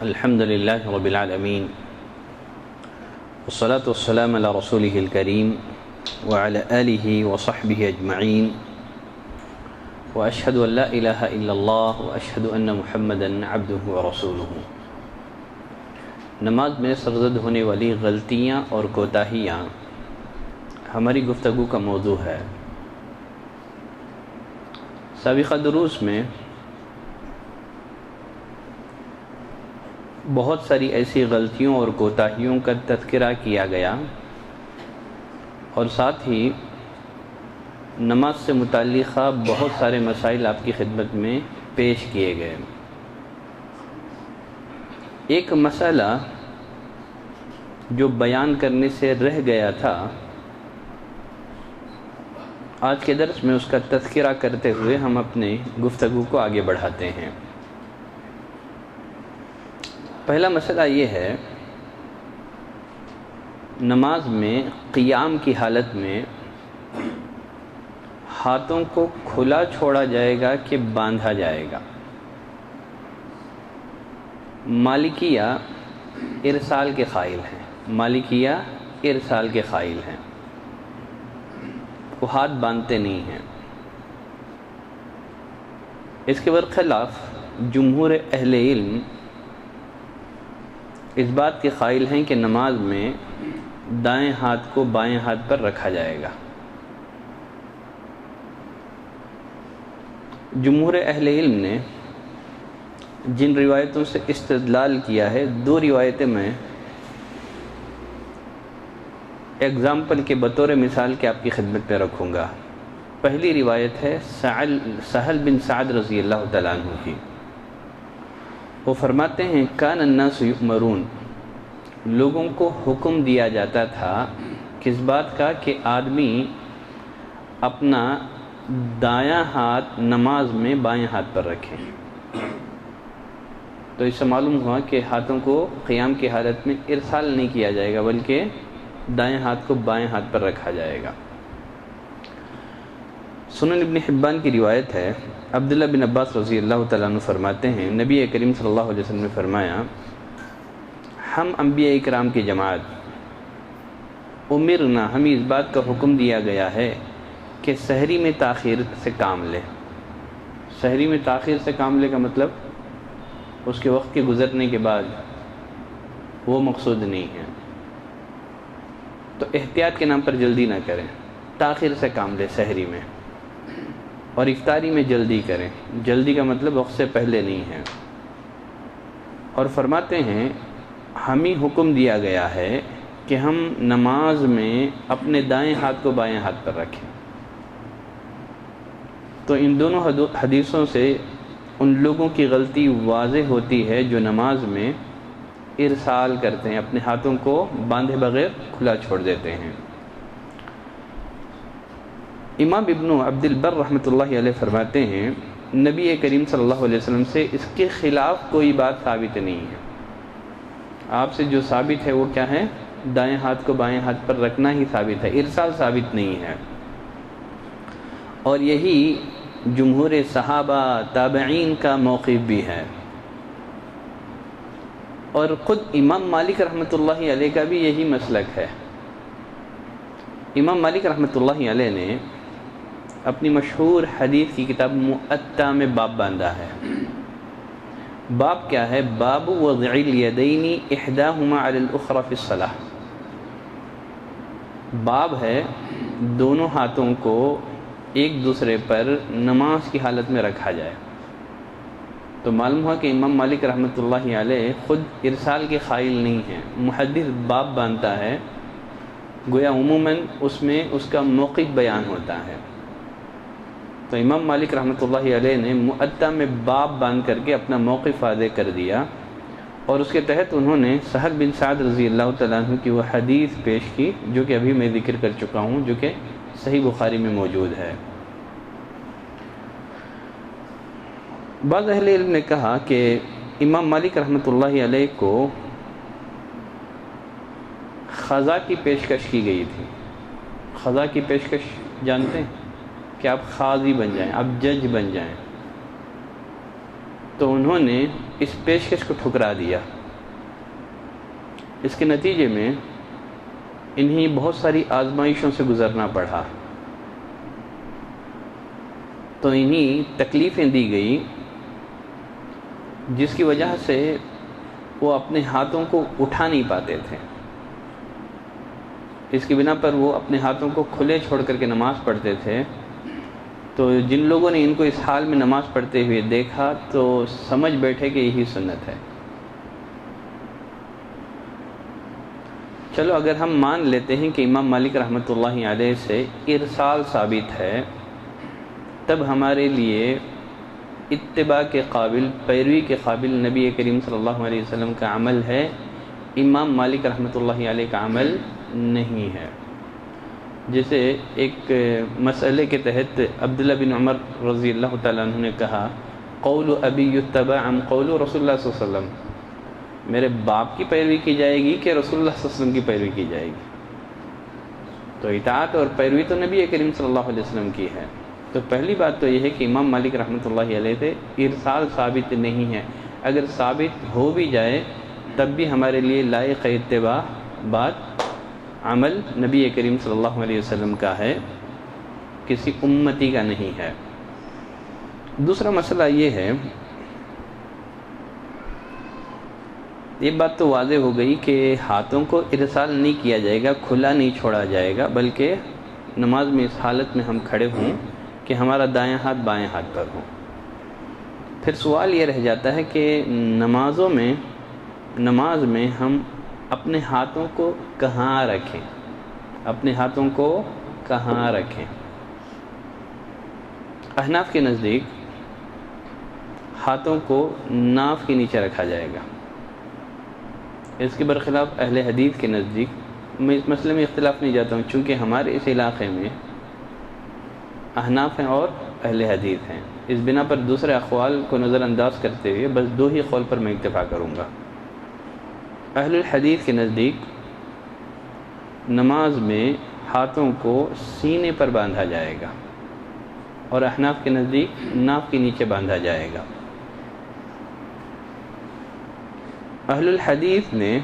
الحمد لله رب العالمين والصلاة والسلام على رسوله الكريم وعلى آله وصحبه أجمعين وأشهد أن لا إله إلا الله وأشهد أن محمدا عبده ورسوله۔ نماز میں سرزد ہونے والی غلطیاں اور کوتاہیاں ہماری گفتگو کا موضوع ہے۔ سابقہ دروس میں بہت ساری ایسی غلطیوں اور کوتاہیوں کا تذکرہ کیا گیا اور ساتھ ہی نماز سے متعلقہ بہت سارے مسائل آپ کی خدمت میں پیش کیے گئے۔ ایک مسئلہ جو بیان کرنے سے رہ گیا تھا، آج کے درس میں اس کا تذکرہ کرتے ہوئے ہم اپنے گفتگو کو آگے بڑھاتے ہیں۔ پہلا مسئلہ یہ ہے، نماز میں قیام کی حالت میں ہاتھوں کو کھلا چھوڑا جائے گا کہ باندھا جائے گا؟ مالکیہ ارسال کے قائل ہیں، مالکیہ ارسال کے قائل ہیں، وہ ہاتھ باندھتے نہیں ہیں۔ اس کے برخلاف جمہور اہل علم اس بات کے قائل ہیں کہ نماز میں دائیں ہاتھ کو بائیں ہاتھ پر رکھا جائے گا۔ جمہور اہل علم نے جن روایتوں سے استدلال کیا ہے، دو روایتیں میں ایگزامپل کے بطور مثال کے آپ کی خدمت میں رکھوں گا۔ پہلی روایت ہے سہل بن سعد رضی اللہ تعالیٰ عنہ کی۔ وہ فرماتے ہیں کان الناس یؤمرون، لوگوں کو حکم دیا جاتا تھا کس بات کا کہ آدمی اپنا دایاں ہاتھ نماز میں بائیں ہاتھ پر رکھے۔ تو اس سے معلوم ہوا کہ ہاتھوں کو قیام کی حالت میں ارسال نہیں کیا جائے گا، بلکہ دائیں ہاتھ کو بائیں ہاتھ پر رکھا جائے گا۔ سنن ابن حبان کی روایت ہے، عبداللہ بن عباس رضی اللہ تعالیٰ عنہ فرماتے ہیں نبی کریم صلی اللہ علیہ وسلم نے فرمایا، ہم انبیاء اکرام کی جماعت امرنا، ہمیں اس بات کا حکم دیا گیا ہے کہ سحری میں تاخیر سے کام لے۔ سحری میں تاخیر سے کام لے کا مطلب اس کے وقت کے گزرنے کے بعد، وہ مقصود نہیں ہے۔ تو احتیاط کے نام پر جلدی نہ کریں، تاخیر سے کام لے سحری میں، اور افطاری میں جلدی کریں۔ جلدی کا مطلب وقت سے پہلے نہیں ہے۔ اور فرماتے ہیں ہمیں حکم دیا گیا ہے کہ ہم نماز میں اپنے دائیں ہاتھ کو بائیں ہاتھ پر رکھیں۔ تو ان دونوں حدیثوں سے ان لوگوں کی غلطی واضح ہوتی ہے جو نماز میں ارسال کرتے ہیں، اپنے ہاتھوں کو باندھے بغیر کھلا چھوڑ دیتے ہیں۔ امام ابن عبد البر رحمۃ اللہ علیہ فرماتے ہیں نبی کریم صلی اللہ علیہ وسلم سے اس کے خلاف کوئی بات ثابت نہیں ہے۔ آپ سے جو ثابت ہے وہ کیا ہے؟ دائیں ہاتھ کو بائیں ہاتھ پر رکھنا ہی ثابت ہے، ارسال ثابت نہیں ہے۔ اور یہی جمہور صحابہ تابعین کا موقف بھی ہے، اور خود امام مالک رحمۃ اللہ علیہ کا بھی یہی مسلک ہے۔ امام مالک رحمۃ اللہ علیہ نے اپنی مشہور حدیث کی کتاب مؤطا میں باب باندھا ہے۔ باب کیا ہے؟ باب وضع الیدین احداہما علی الاخری فی الصلاۃ۔ باب ہے دونوں ہاتھوں کو ایک دوسرے پر نماز کی حالت میں رکھا جائے۔ تو معلوم ہوا کہ امام مالک رحمۃ اللہ علیہ خود ارسال کے قائل نہیں ہیں۔ محدث باب باندھتا ہے، گویا عموماً اس میں اس کا موقف بیان ہوتا ہے۔ تو امام مالک رحمۃ اللہ علیہ نے مؤطا میں باب باندھ کر کے اپنا موقف واضح کر دیا، اور اس کے تحت انہوں نے سہل بن سعد رضی اللہ تعالیٰ عنہ کی وہ حدیث پیش کی جو کہ ابھی میں ذکر کر چکا ہوں، جو کہ صحیح بخاری میں موجود ہے۔ بعض اہل علم نے کہا کہ امام مالک رحمۃ اللہ علیہ کو خضا کی پیشکش کی گئی تھی۔ خضا کی پیشکش جانتے ہیں؟ کہ آپ قاضی بن جائیں، آپ جج بن جائیں، تو انہوں نے اس پیشکش کو ٹھکرا دیا۔ اس کے نتیجے میں انہیں بہت ساری آزمائشوں سے گزرنا پڑا، تو انہیں تکلیفیں دی گئی، جس کی وجہ سے وہ اپنے ہاتھوں کو اٹھا نہیں پاتے تھے۔ اس کی بنا پر وہ اپنے ہاتھوں کو کھلے چھوڑ کر کے نماز پڑھتے تھے۔ تو جن لوگوں نے ان کو اس حال میں نماز پڑھتے ہوئے دیکھا تو سمجھ بیٹھے کہ یہی سنت ہے۔ چلو اگر ہم مان لیتے ہیں کہ امام مالک رحمۃ اللہ علیہ سے ارسال ثابت ہے، تب ہمارے لیے اتباع کے قابل، پیروی کے قابل نبی کریم صلی اللہ علیہ وسلم کا عمل ہے، امام مالک رحمۃ اللہ علیہ کا عمل نہیں ہے۔ جیسے ایک مسئلے کے تحت عبداللہ بن عمر رضی اللہ تعالیٰ عنہ نے کہا، قول ابی یتبع ام قول رسول اللہ صلی اللہ علیہ وسلم، میرے باپ کی پیروی کی جائے گی کہ رسول اللہ صلی اللہ علیہ وسلم کی پیروی کی جائے گی؟ تو اطاعت اور پیروی تو نبی کریم صلی اللہ علیہ وسلم کی ہے۔ تو پہلی بات تو یہ ہے کہ امام مالک رحمۃ اللہ علیہ سے ارسال ثابت نہیں ہے۔ اگر ثابت ہو بھی جائے تب بھی ہمارے لیے لائق اتباع بات عمل نبی کریم صلی اللہ علیہ وسلم کا ہے، کسی امتی کا نہیں ہے۔ دوسرا مسئلہ یہ ہے، یہ بات تو واضح ہو گئی کہ ہاتھوں کو ارسال نہیں کیا جائے گا، کھلا نہیں چھوڑا جائے گا، بلکہ نماز میں اس حالت میں ہم کھڑے ہوں کہ ہمارا دائیں ہاتھ بائیں ہاتھ پر ہو۔ پھر سوال یہ رہ جاتا ہے کہ نماز میں ہم اپنے ہاتھوں کو کہاں رکھیں، اپنے ہاتھوں کو کہاں رکھیں؟ احناف کے نزدیک ہاتھوں کو ناف کے نیچے رکھا جائے گا۔ اس کے برخلاف اہل حدیث کے نزدیک، میں اس مسئلے میں اختلاف نہیں جاتا ہوں چونکہ ہمارے اس علاقے میں احناف ہیں اور اہل حدیث ہیں، اس بنا پر دوسرے اقوال کو نظر انداز کرتے ہوئے بس دو ہی قول پر میں اکتفا کروں گا۔ اہل الحدیث کے نزدیک نماز میں ہاتھوں کو سینے پر باندھا جائے گا، اور احناف کے نزدیک ناف کے نیچے باندھا جائے گا۔ اہل الحدیث نے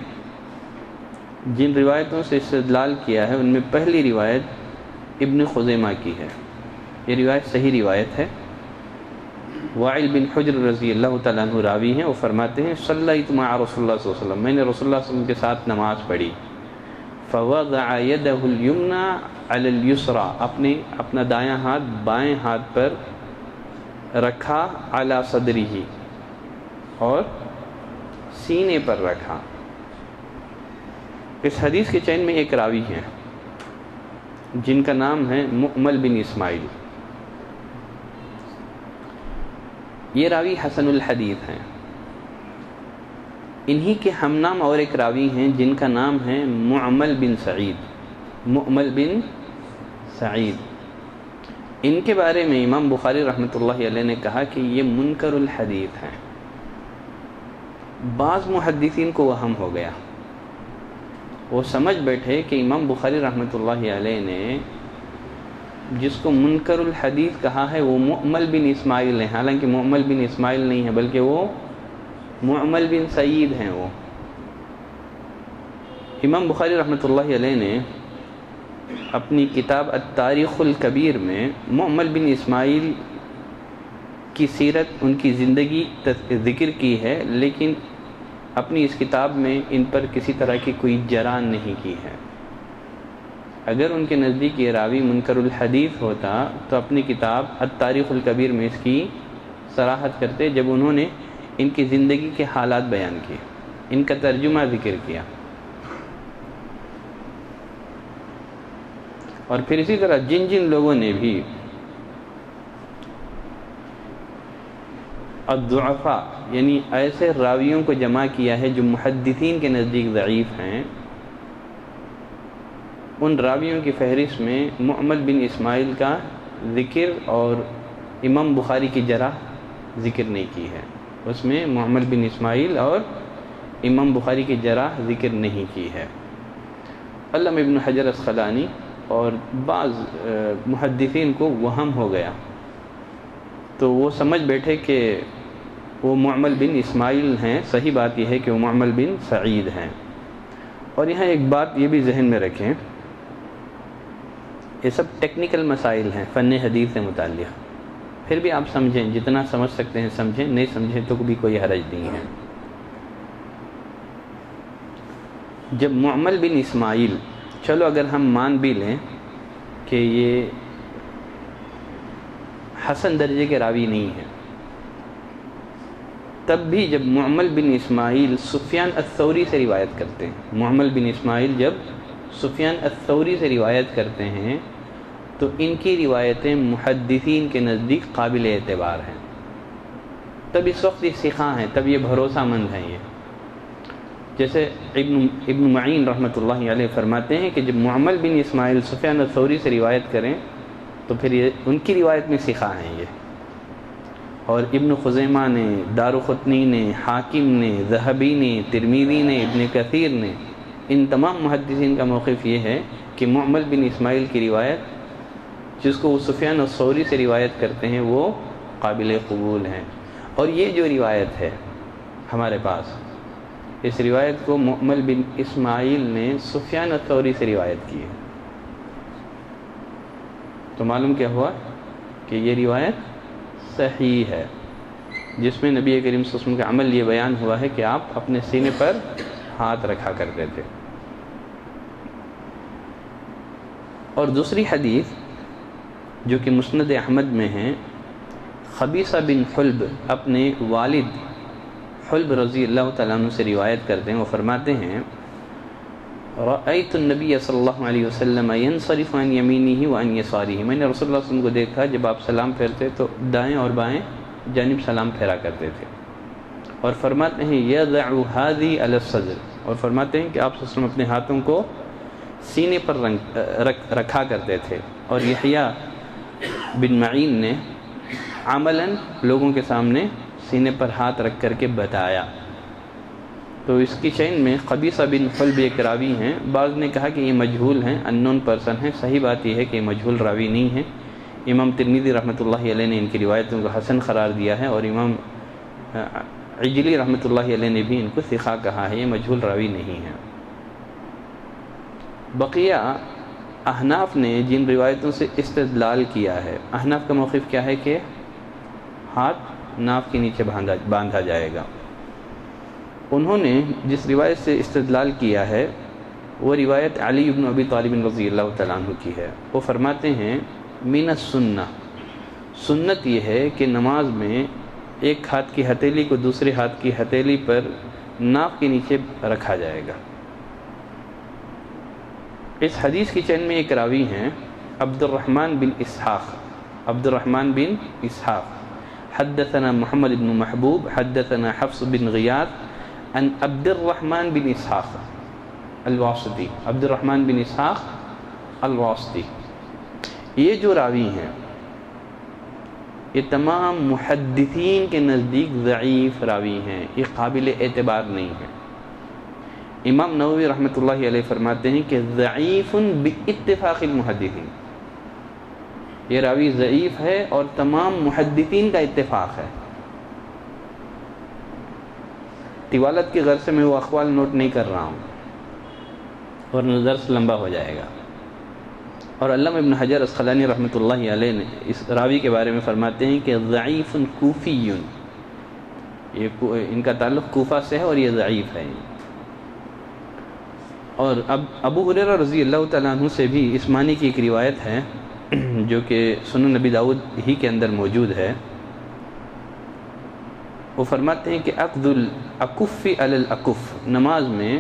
جن روایتوں سے استدلال کیا ہے ان میں پہلی روایت ابن خزیمہ کی ہے، یہ روایت صحیح روایت ہے۔ وائل بن حجر رضی اللہ تعالیٰ عنہ راوی ہیں، وہ فرماتے ہیں صلیت مع رسول اللہ صلی اللہ علیہ وسلم، میں نے رسول اللہ صلی اللہ علیہ وسلم کے ساتھ نماز پڑھی، فوضع یدہ الیمنی علی الیسری، اپنا دایاں ہاتھ بائیں ہاتھ پر رکھا، علی صدرہ، اور سینے پر رکھا۔ اس حدیث کے چین میں ایک راوی ہیں جن کا نام ہے مؤمل بن اسماعیل، یہ راوی حسن الحدیث ہیں۔ انہی کے ہم نام اور ایک راوی ہیں جن کا نام ہے معمل بن سعید، مؤمل بن سعید۔ ان کے بارے میں امام بخاری رحمۃ اللہ علیہ نے کہا کہ یہ منکر الحدیث ہیں۔ بعض محدثین کو وہم ہو گیا، وہ سمجھ بیٹھے کہ امام بخاری رحمۃ اللہ علیہ نے جس کو منکر الحدیث کہا ہے وہ مؤمل بن اسماعیل ہے، حالانکہ مؤمل بن اسماعیل نہیں ہے بلکہ وہ معمل بن سعید ہیں۔ وہ امام بخاری رحمۃ اللہ علیہ نے اپنی کتاب التاریخ الکبیر میں معمل بن اسماعیل کی سیرت، ان کی زندگی ذکر کی ہے، لیکن اپنی اس کتاب میں ان پر کسی طرح کی کوئی جرح نہیں کی ہے۔ اگر ان کے نزدیک یہ راوی منکر الحدیث ہوتا تو اپنی کتاب التاریخ الکبیر میں اس کی صراحت کرتے، جب انہوں نے ان کی زندگی کے حالات بیان کیے، ان کا ترجمہ ذکر کیا۔ اور پھر اسی طرح جن جن لوگوں نے بھی الضعفاء یعنی ایسے راویوں کو جمع کیا ہے جو محدثین کے نزدیک ضعیف ہیں، ان راویوں کی فہرست میں معمل بن اسماعیل کا ذکر اور امام بخاری کی جرح ذکر نہیں کی ہے، اس میں معمل بن اسماعیل اور امام بخاری کی جرح ذکر نہیں کی ہے۔ علامہ ابن حجر اسقلانی اور بعض محدثین کو وہم ہو گیا، تو وہ سمجھ بیٹھے کہ وہ معمل بن اسماعیل ہیں۔ صحیح بات یہ ہے کہ وہ معمل بن سعید ہیں۔ اور یہاں ایک بات یہ بھی ذہن میں رکھیں، یہ سب ٹیکنیکل مسائل ہیں فن حدیث سے متعلق، پھر بھی آپ سمجھیں، جتنا سمجھ سکتے ہیں سمجھیں، نہیں سمجھیں تو بھی کوئی حرج نہیں ہے۔ جب معمل بن اسماعیل، چلو اگر ہم مان بھی لیں کہ یہ حسن درجے کے راوی نہیں ہیں، تب بھی جب معمل بن اسماعیل سفیان الثوری سے روایت کرتے ہیں، معمل بن اسماعیل جب سفیان الثوری سے روایت کرتے ہیں تو ان کی روایتیں محدثین کے نزدیک قابل اعتبار ہیں، تب اس وقت یہ ثقہ ہیں، تب یہ بھروسہ مند ہیں۔ یہ جیسے ابن معین رحمۃ اللہ علیہ فرماتے ہیں کہ جب معمل بن اسماعیل سفیان الثوری سے روایت کریں تو پھر یہ ان کی روایت میں ثقہ ہیں یہ۔ اور ابن خزیمہ نے، دارقطنی نے، حاکم نے، ذہبی نے، ترمذی نے، ابن کثیر نے، ان تمام محدثین کا موقف یہ ہے کہ معمل بن اسماعیل کی روایت جس کو وہ سفیان الثوری سے روایت کرتے ہیں وہ قابل قبول ہیں۔ اور یہ جو روایت ہے ہمارے پاس، اس روایت کو معمل بن اسماعیل نے سفیان الثوری سے روایت کی ہے، تو معلوم کیا ہوا کہ یہ روایت صحیح ہے، جس میں نبی کریم صلی اللہ علیہ وسلم کا عمل یہ بیان ہوا ہے کہ آپ اپنے سینے پر ہاتھ رکھا کرتے تھے۔ اور دوسری حدیث جو کہ مسند احمد میں ہے، خبیثہ بن حلب اپنے والد حلب رضی اللہ تعالیٰ عنہ سے روایت کرتے ہیں، وہ فرماتے ہیں رأیت النبی صلی اللہ علیہ وسلم ینصرف عن یمینہ وعن یسارہ، میں نے رسول اللہ صلی اللہ علیہ وسلم کو دیکھا جب آپ سلام پھیرتے تو دائیں اور بائیں جانب سلام پھیرا کرتے تھے، اور فرماتے ہیں یضع ھذی علی الصدر، اور فرماتے ہیں کہ آپ صلی اللہ علیہ وسلم اپنے ہاتھوں کو سینے پر رکھا کرتے تھے۔ اور یحییٰ بن معین نے عملاً لوگوں کے سامنے سینے پر ہاتھ رکھ کر کے بتایا۔ تو اس کی چین میں قبیصہ بن حلب ایک راوی ہیں، بعض نے کہا کہ یہ مجہول ہیں، انون پرسن ہیں، صحیح بات یہ ہے کہ یہ مجہول راوی نہیں ہیں۔ امام ترمذی رحمۃ اللہ علیہ نے ان کی روایتوں کو حسن قرار دیا ہے، اور امام عجلی رحمۃ اللہ علیہ نے بھی ان کو ثقہ کہا ہے، یہ مجہول راوی نہیں ہیں۔ بقیہ احناف نے جن روایتوں سے استدلال کیا ہے، احناف کا موقف کیا ہے کہ ہاتھ ناف کے نیچے باندھا جائے گا۔ انہوں نے جس روایت سے استدلال کیا ہے وہ روایت علی بن ابی طالب رضی اللہ تعالیٰ عنہ کی ہے۔ وہ فرماتے ہیں من السنہ، سنت یہ ہے کہ نماز میں ایک ہاتھ کی ہتھیلی کو دوسرے ہاتھ کی ہتھیلی پر ناف کے نیچے رکھا جائے گا۔ اس حدیث کی چین میں ایک راوی ہیں عبد الرحمن بن اسحاق، حدثنا محمد بن محبوب حدثنا حفص بن غیاث عن عبد الرحمن بن اسحاق الواسطی، عبد الرحمن بن اسحاق الواسطی۔ یہ جو راوی ہیں یہ تمام محدثین کے نزدیک ضعیف راوی ہیں، یہ قابل اعتبار نہیں ہے۔ امام نووی رحمۃ اللہ علیہ فرماتے ہیں کہ ضعیف باتفاق المحدثین، یہ راوی ضعیف ہے اور تمام محدثین کا اتفاق ہے۔ طوالت کی غرض سے میں وہ اقوال نوٹ نہیں کر رہا ہوں ورنہ درس لمبا ہو جائے گا۔ اور علامہ ابن حجر اسقلانی رحمۃ اللہ علیہ نے اس راوی کے بارے میں فرماتے ہیں کہ ضعیف کوفی، یہ ان کا تعلق کوفہ سے ہے اور یہ ضعیف ہے۔ اور اب ابو ہریرہ رضی اللہ تعالیٰ عنہ سے بھی اس معنی کی ایک روایت ہے جو کہ سنن نبی داؤد ہی کے اندر موجود ہے۔ وہ فرماتے ہیں کہ عقد الاکف علی الاکف، نماز میں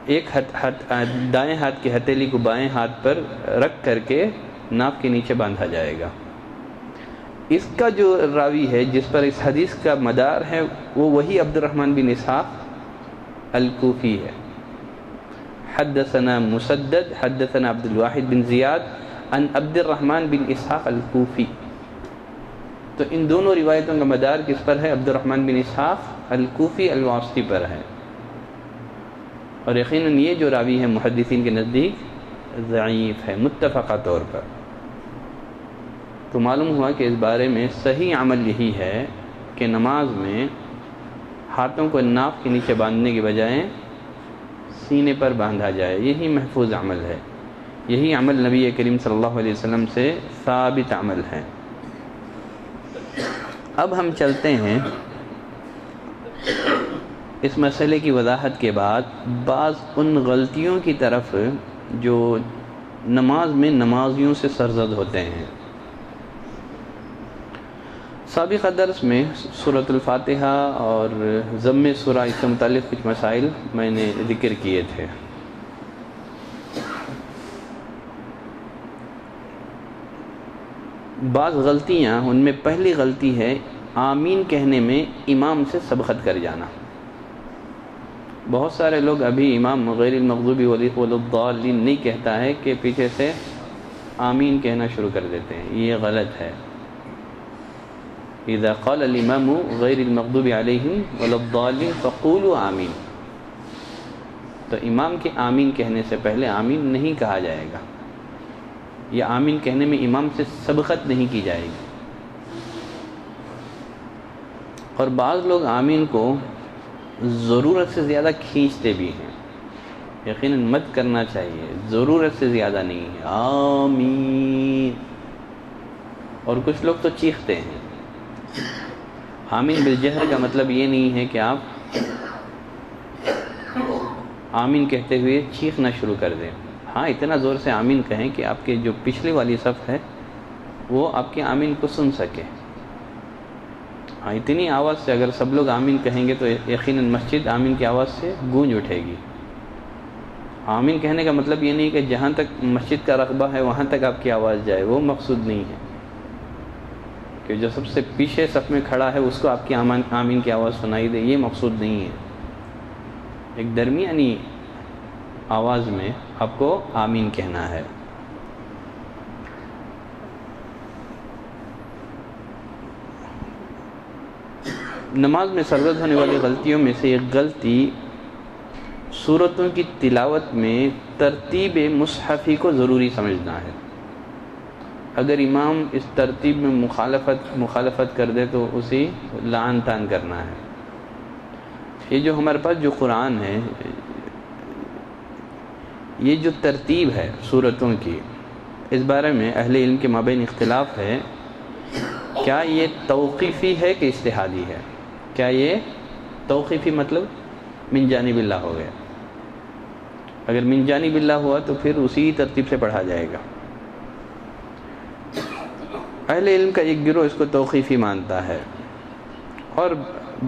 ایک دائیں ہاتھ کی ہتھیلی کو بائیں ہاتھ پر رکھ کر کے ناف کے نیچے باندھا جائے گا۔ اس کا جو راوی ہے جس پر اس حدیث کا مدار ہے وہ وہی عبد الرحمن بن اسحاق الکوفی ہے۔ حدثنا مسدد حدثنا عبد الواحد بن زیاد عن عبد الرحمن بن اسحاق الکوفی۔ تو ان دونوں روایتوں کا مدار کس پر ہے؟ عبد الرحمن بن اسحاق الکوفی الواسطی پر ہے۔ اور یقیناً یہ جو راوی ہے محدثین کے نزدیک ضعیف ہے متفقہ طور پر۔ تو معلوم ہوا کہ اس بارے میں صحیح عمل یہی ہے کہ نماز میں ہاتھوں کو ناف کے نیچے باندھنے کے بجائے سینے پر باندھا جائے، یہی محفوظ عمل ہے، یہی عمل نبی کریم صلی اللہ علیہ وسلم سے ثابت عمل ہے۔ اب ہم چلتے ہیں اس مسئلے کی وضاحت کے بعد بعض ان غلطیوں کی طرف جو نماز میں نمازیوں سے سرزد ہوتے ہیں۔ سابقہ درس میں سورۃ الفاتحہ اور ضم سورہ اس سے متعلق کچھ مسائل میں نے ذکر کیے تھے۔ بعض غلطیاں، ان میں پہلی غلطی ہے آمین کہنے میں امام سے سبقت کر جانا۔ بہت سارے لوگ ابھی امام غیر المغضوب ولا الضالین نہیں کہتا ہے کہ پیچھے سے آمین کہنا شروع کر دیتے ہیں، یہ غلط ہے۔ اذا قال الامام غیر المغضوب علیہم ولا الضالین فقولوا آمین، تو امام کے آمین کہنے سے پہلے آمین نہیں کہا جائے گا، یا آمین کہنے میں امام سے سبقت نہیں کی جائے گی۔ اور بعض لوگ آمین کو ضرورت سے زیادہ کھینچتے بھی ہیں، یقیناً مت کرنا چاہیے، ضرورت سے زیادہ نہیں ہے آمین۔ اور کچھ لوگ تو چیختے ہیں۔ آمین بالجہر کا مطلب یہ نہیں ہے کہ آپ آمین کہتے ہوئے چیخنا شروع کر دیں، ہاں اتنا زور سے آمین کہیں کہ آپ کے جو پچھلی والی صف ہے وہ آپ کے آمین کو سن سکے۔ ہاں اتنی آواز سے اگر سب لوگ آمین کہیں گے تو یقیناً مسجد آمین کی آواز سے گونج اٹھے گی۔ آمین کہنے کا مطلب یہ نہیں کہ جہاں تک مسجد کا رقبہ ہے وہاں تک آپ کی آواز جائے، وہ مقصود نہیں ہے کہ جو سب سے پیچھے صف میں کھڑا ہے اس کو آپ کی آمین کی آواز سنائی دے، یہ مقصود نہیں ہے۔ ایک درمیانی آواز میں آپ کو آمین کہنا ہے۔ نماز میں سرزد ہونے والی غلطیوں میں سے ایک غلطی سورتوں کی تلاوت میں ترتیب مصحفی کو ضروری سمجھنا ہے۔ اگر امام اس ترتیب میں مخالفت کر دے تو اسی لعن طعن کرنا ہے۔ یہ جو ہمارے پاس جو قرآن ہے، یہ جو ترتیب ہے سورتوں کی، اس بارے میں اہل علم کے مابین اختلاف ہے، کیا یہ توقیفی ہے کہ اجتہادی ہے؟ کیا یہ توقیفی مطلب من جانب اللہ ہو گیا؟ اگر من جانب اللہ ہوا تو پھر اسی ترتیب سے پڑھا جائے گا۔ اہل علم کا ایک گروہ اس کو توقیفی مانتا ہے، اور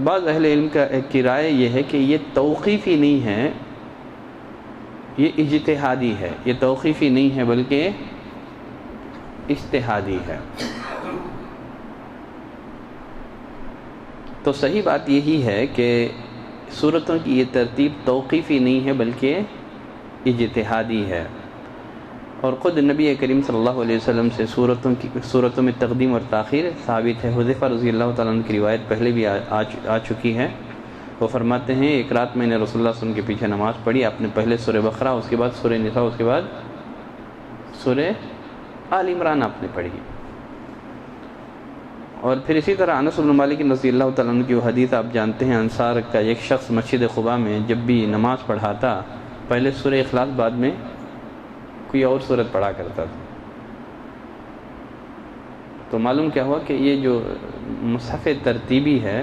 بعض اہل علم کی رائے یہ ہے کہ یہ توقیفی نہیں ہے، یہ اجتہادی ہے، یہ توقیفی نہیں ہے بلکہ اجتہادی ہے۔ تو صحیح بات یہی ہے کہ سورتوں کی یہ ترتیب توقیفی نہیں ہے بلکہ اجتہادی ہے، اور خود نبی کریم صلی اللہ علیہ وسلم سے سورتوں میں تقدیم اور تاخیر ثابت ہے۔ حذیفہ رضی اللہ تعالیٰ عنہ کی روایت پہلے بھی آ چکی ہے۔ وہ فرماتے ہیں ایک رات میں نے رسول اللہ صلی اللہ علیہ وسلم کے پیچھے نماز پڑھی، آپ نے پہلے سورہ بقرہ، اس کے بعد سورہ نساء، اس کے بعد سورہ آل عمران آپ نے پڑھی۔ اور پھر اسی طرح انس بن مالک رضی اللہ تعالیٰ عنہ کی وہ حدیث آپ جانتے ہیں، انصار کا ایک شخص مسجد قباء میں جب بھی نماز پڑھاتا پہلے سورہ اخلاص بعد میں کوئی اور سورت پڑھا کرتا تھا۔ تو معلوم کیا ہوا کہ یہ جو مصحف ترتیبی ہے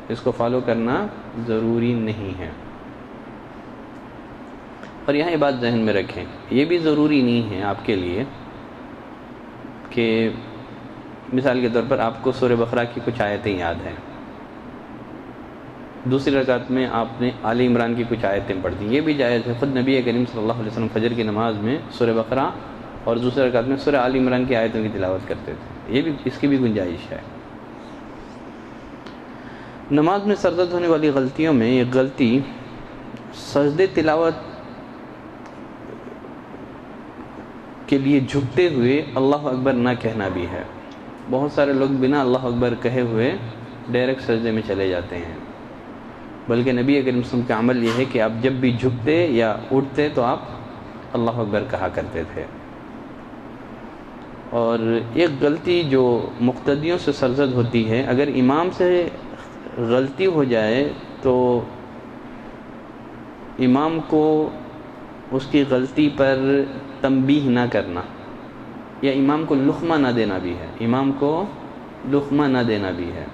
اس کو فالو کرنا ضروری نہیں ہے۔ اور یہاں یہ بات ذہن میں رکھیں، یہ بھی ضروری نہیں ہے آپ کے لیے کہ مثال کے طور پر آپ کو سورہ بقرہ کی کچھ آیتیں یاد ہیں، دوسری رکعت میں آپ نے آل عمران کی کچھ آیتیں پڑھ دیں، یہ بھی جائز ہے۔ خود نبی کریم صلی اللہ علیہ وسلم فجر کی نماز میں سورہ بقرہ اور دوسری رکعت میں سورہ آل عمران کی آیتوں کی تلاوت کرتے تھے، یہ بھی اس کی بھی گنجائش ہے۔ نماز میں سرزد ہونے والی غلطیوں میں ایک غلطی سجدے تلاوت کے لیے جھکتے ہوئے اللہ اکبر نہ کہنا بھی ہے۔ بہت سارے لوگ بنا اللہ اکبر کہے ہوئے ڈائریکٹ سجدے میں چلے جاتے ہیں، بلکہ نبی کریم صلی اللہ علیہ وسلم کا عمل یہ ہے کہ آپ جب بھی جھکتے یا اٹھتے تو آپ اللہ اکبر کہا کرتے تھے۔ اور ایک غلطی جو مقتدیوں سے سرزد ہوتی ہے، اگر امام سے غلطی ہو جائے تو امام کو اس کی غلطی پر تنبیہ نہ کرنا، یا امام کو لقمہ نہ دینا بھی ہے، امام کو لقمہ نہ دینا بھی ہے۔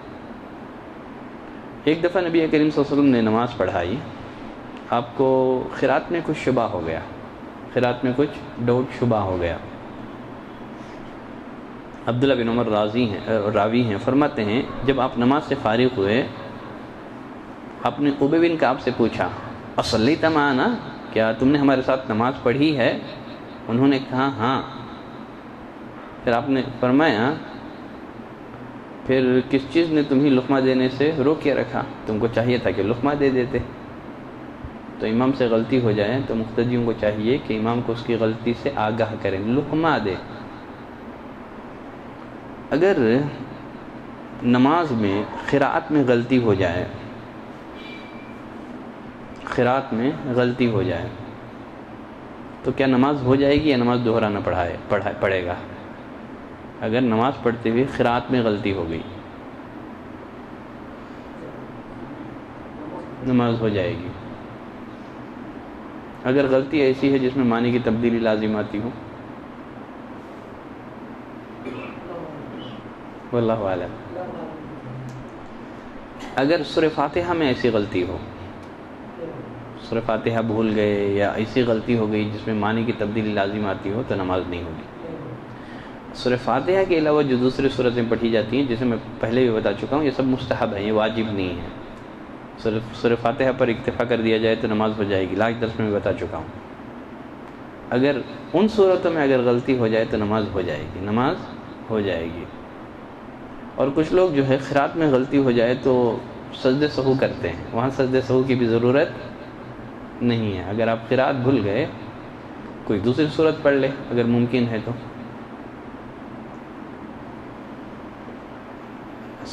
ایک دفعہ نبی کریم صلی اللہ علیہ وسلم نے نماز پڑھائی، آپ کو قرات میں کچھ شبہ ہو گیا، قرات میں کچھ ڈاؤٹ شبہ ہو گیا۔ عبداللہ بن عمر راوی ہیں، فرماتے ہیں جب آپ نماز سے فارغ ہوئے، آپ نے ابی بن کعب سے پوچھا اصلیت معنا، کیا تم نے ہمارے ساتھ نماز پڑھی ہے؟ انہوں نے کہا ہاں۔ پھر آپ نے فرمایا پھر کس چیز نے تمہیں لقمہ دینے سے روک کے رکھا؟ تم کو چاہیے تھا کہ لقمہ دے دیتے۔ تو امام سے غلطی ہو جائے تو مقتدیوں کو چاہیے کہ امام کو اس کی غلطی سے آگاہ کریں، لقمہ دے۔ اگر نماز میں قرات میں غلطی ہو جائے، قرات میں غلطی ہو جائے تو کیا نماز ہو جائے گی یا نماز دہرانا پڑے گا؟ اگر نماز پڑھتے ہوئے قرات میں غلطی ہو گئی، نماز ہو جائے گی۔ اگر غلطی ایسی ہے جس میں معنی کی تبدیلی لازم آتی ہو، واللہ اعلم۔ اگر سورہ فاتحہ میں ایسی غلطی ہو، سورہ فاتحہ بھول گئے یا ایسی غلطی ہو گئی جس میں معنی کی تبدیلی لازم آتی ہو تو نماز نہیں ہوگی۔ سورہ فاتحہ کے علاوہ جو دوسری صورتیں پڑھی جاتی ہیں، جسے میں پہلے بھی بتا چکا ہوں، یہ سب مستحب ہیں، یہ واجب نہیں ہے۔ سورہ فاتحہ پر اکتفا کر دیا جائے تو نماز ہو جائے گی، لاج درس میں بھی بتا چکا ہوں۔ اگر ان صورتوں میں اگر غلطی ہو جائے تو نماز ہو جائے گی، نماز ہو جائے گی۔ اور کچھ لوگ جو ہے قرات میں غلطی ہو جائے تو سجدہ سہو کرتے ہیں، وہاں سجدہ سہو کی بھی ضرورت نہیں ہے۔ اگر آپ قرات بھول گئے، کوئی دوسری صورت پڑھ لے اگر ممکن ہے تو۔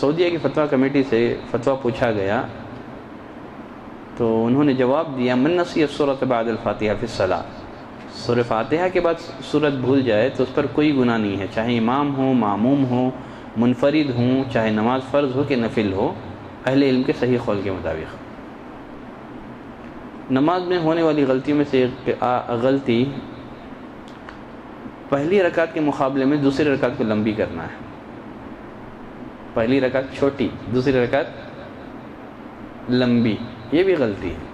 سعودیہ کی فتویٰ کمیٹی سے فتویٰ پوچھا گیا تو انہوں نے جواب دیا من نسی السورۃ بعد الفاتحہ فی الصلاۃ، سورہ فاتحہ کے بعد سورت بھول جائے تو اس پر کوئی گناہ نہیں ہے، چاہے امام ہو، معموم ہو، منفرد ہوں، چاہے نماز فرض ہو کہ نفل ہو، اہل علم کے صحیح قول کے مطابق۔ نماز میں ہونے والی غلطیوں میں سے ایک غلطی پہلی رکعت کے مقابلے میں دوسری رکعت کو لمبی کرنا ہے۔ پہلی رکعت چھوٹی، دوسری رکعت لمبی، یہ بھی غلطی ہے۔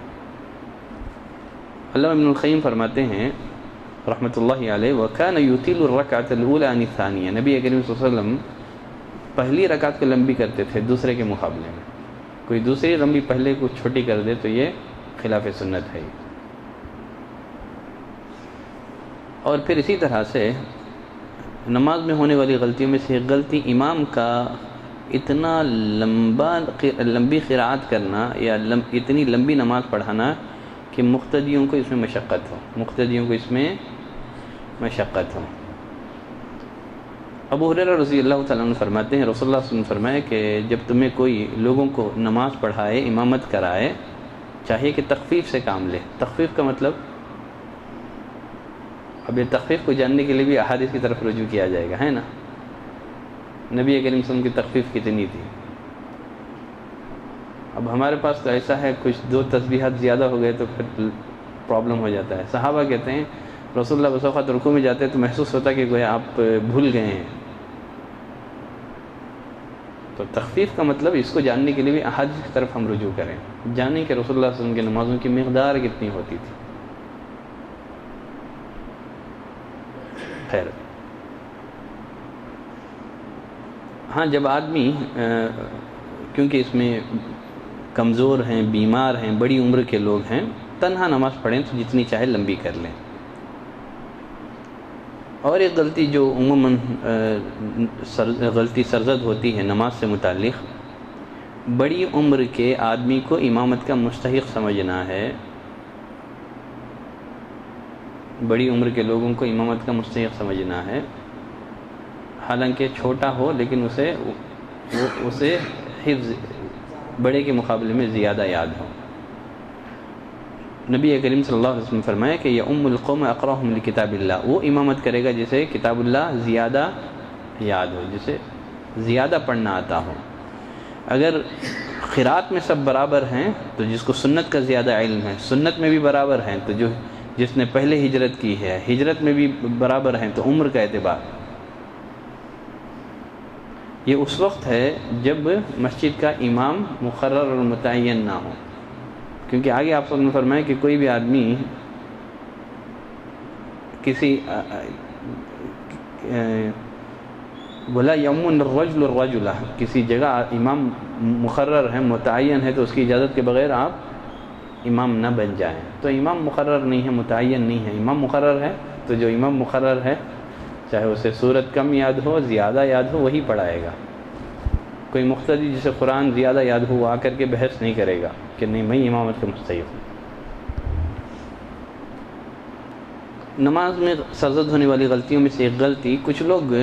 علامہ ابن القیم فرماتے ہیں رحمۃ اللہ علیہ وَكَانَ يُطِيلُ الرَّكْعَةَ الْأُولَىٰ عَنِ الثَّانِيَةِ، نبی کریم صلی اللہ علیہ وسلم پہلی رکعت کو لمبی کرتے تھے دوسرے کے مقابلے میں۔ کوئی دوسری لمبی پہلے کو چھوٹی کر دے تو یہ خلاف سنت ہے۔ اور پھر اسی طرح سے نماز میں ہونے والی غلطیوں میں سے ایک غلطی امام کا اتنا لمبی قرات کرنا یا اتنی لمبی نماز پڑھانا کہ مقتدیوں کو اس میں مشقت ہو، مقتدیوں کو اس میں مشقت ہو۔ ابو ہریرہ رضی اللہ تعالیٰ عنہ فرماتے ہیں رسول اللہ صلی اللہ علیہ وسلم نے فرمایا کہ جب تمہیں کوئی لوگوں کو نماز پڑھائے، امامت کرائے، چاہیے کہ تخفیف سے کام لے۔ تخفیف کا مطلب، اب یہ تخفیف کو جاننے کے لیے بھی احادیث کی طرف رجوع کیا جائے گا، ہے نا؟ نبی کریم صلی اللہ علیہ وسلم کی تخفیف کتنی تھی؟ اب ہمارے پاس تو ایسا ہے کچھ دو تسبیحات زیادہ ہو گئے تو پھر پرابلم ہو جاتا ہے۔ صحابہ کہتے ہیں رسول اللہ بس اوقات رکوع میں جاتے تو محسوس ہوتا کہ گویا آپ بھول گئے ہیں۔ تو تخفیف کا مطلب اس کو جاننے کے لیے بھی احادیث کی طرف ہم رجوع کریں، جانیں کہ رسول اللہ صلی اللہ علیہ وسلم کی نمازوں کی مقدار کتنی ہوتی تھی۔ خیر، ہاں جب آدمی کیونکہ اس میں کمزور ہیں، بیمار ہیں، بڑی عمر کے لوگ ہیں، تنہا نماز پڑھیں تو جتنی چاہے لمبی کر لیں۔ اور ایک غلطی جو عموماً غلطی سرزد ہوتی ہے نماز سے متعلق، بڑی عمر کے آدمی کو امامت کا مستحق سمجھنا ہے، بڑی عمر کے لوگوں کو امامت کا مستحق سمجھنا ہے، حالانکہ چھوٹا ہو لیکن اسے حفظ بڑے کے مقابلے میں زیادہ یاد ہو۔ نبی کریم صلی اللہ علیہ وسلم نے فرمایا کہ یؤم القوم اقرأہم لکتاب اللہ، وہ امامت کرے گا جسے کتاب اللہ زیادہ یاد ہو، جسے زیادہ پڑھنا آتا ہو۔ اگر قرات میں سب برابر ہیں تو جس کو سنت کا زیادہ علم ہے، سنت میں بھی برابر ہیں تو جس نے پہلے ہجرت کی ہے، ہجرت میں بھی برابر ہیں تو عمر کا اعتبار۔ یہ اس وقت ہے جب مسجد کا امام مقرر اور متعین نہ ہو، کیونکہ آگے آپ سب نے فرمایا کہ کوئی بھی آدمی کسی بولا یؤمن الرجل الرجل، کسی جگہ امام مقرر ہے متعین ہے تو اس کی اجازت کے بغیر آپ امام نہ بن جائیں۔ تو امام مقرر نہیں ہے، متعین نہیں ہے، امام مقرر ہے تو جو امام مقرر ہے چاہے اسے سورت کم یاد ہو زیادہ یاد ہو وہی پڑھائے گا۔ کوئی مقتدی جسے قرآن زیادہ یاد ہو آ کر کے بحث نہیں کرے گا کہ نہیں میں امامت کا مستحق ہوں۔ نماز میں سرزد ہونے والی غلطیوں میں سے ایک غلطی، کچھ لوگ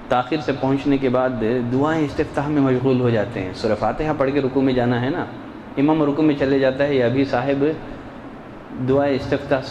تاخیر سے پہنچنے کے بعد دعائیں استفتاح میں مشغول ہو جاتے ہیں۔ سورہ فاتحہ پڑھ کے رکوع میں جانا ہے نا، امام رکوع میں چلے جاتا ہے، یا ابھی صاحب دعائیں استفتاح